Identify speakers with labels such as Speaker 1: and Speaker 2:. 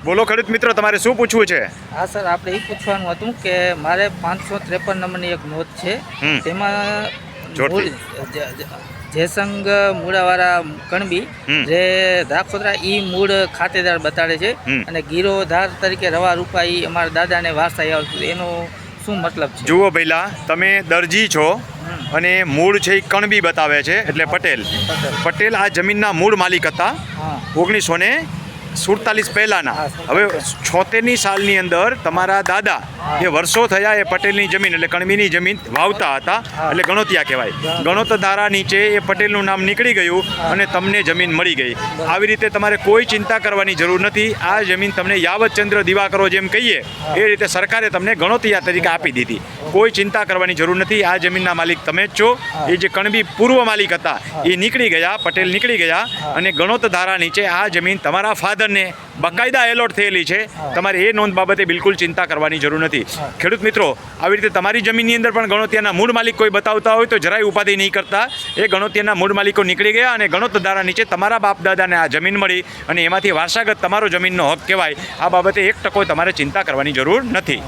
Speaker 1: બોલો ખેડૂત મિત્રો, તમારે શું પૂછવું છે?
Speaker 2: હા સર, આપણે એ પૂછવાનું હતું કે મારે 553 નંબરની એક નોંધ છે. તેમાં
Speaker 1: જોરથી.
Speaker 2: જેસંગ મૂળાવાળા કણબી જે ધાખોદરા ઈ મૂળ ખાતેદાર બતાડે છે અને ગીરોધાર તરીકે રવા રૂપા ઈ અમારા દાદાને વારસાઈ આવતું. એનો શું મતલબ છે?
Speaker 1: જુઓ ભઈલા, તમે દરજી છો અને મૂળ છે એ કણબી બતાવે છે, એટલે પટેલ આ જમીનના મૂળ માલિક હતા.
Speaker 2: હા
Speaker 1: 1947 પહેલાના. હવે 76ની સાલની અંદર તમારા દાદા એ વર્ષો થયા એ પટેલની જમીન એટલે કણબીની જમીન વાવતા હતા, એટલે ગણોતિયા કહેવાય. ગણોત ધારા નીચે એ પટેલનું નામ નીકળી ગયું અને તમને જમીન મળી ગઈ. આવી રીતે તમારે કોઈ ચિંતા કરવાની જરૂર નથી. આ જમીન તમને યાવતચંદ્ર દિવાકરો જેમ કહીએ એ રીતે સરકારે તમને ગણોતિયા તરીકે આપી દીધી. કોઈ ચિંતા કરવાની જરૂર નથી. આ જમીનના માલિક તમે જ છો. એ જે કણબી પૂર્વ માલિક હતા એ નીકળી ગયા, પટેલ નીકળી ગયા અને ગણોત ધારા નીચે આ જમીન તમારા ફાધરને બકાયદા એલોટ થયેલી છે. તમારે એ નોંધ બાબતે બિલકુલ ચિંતા કરવાની જરૂર નથી. ખેડૂત મિત્રો, આવી રીતે તમારી જમીનની અંદર પણ ગણોતિયાના મૂળ માલિક કોઈ બતાવતા હોય તો જરાય ઉપાધિ નહીં કરતા. એ ગણોતિયાના મૂળ માલિકો નીકળી ગયા અને ગણોત ધારા નીચે તમારા બાપ દાદાને આ જમીન મળી અને એમાંથી વારસાગત તમારો જમીનનો હક કહેવાય. આ બાબતે 1% તમારે ચિંતા કરવાની જરૂર નથી.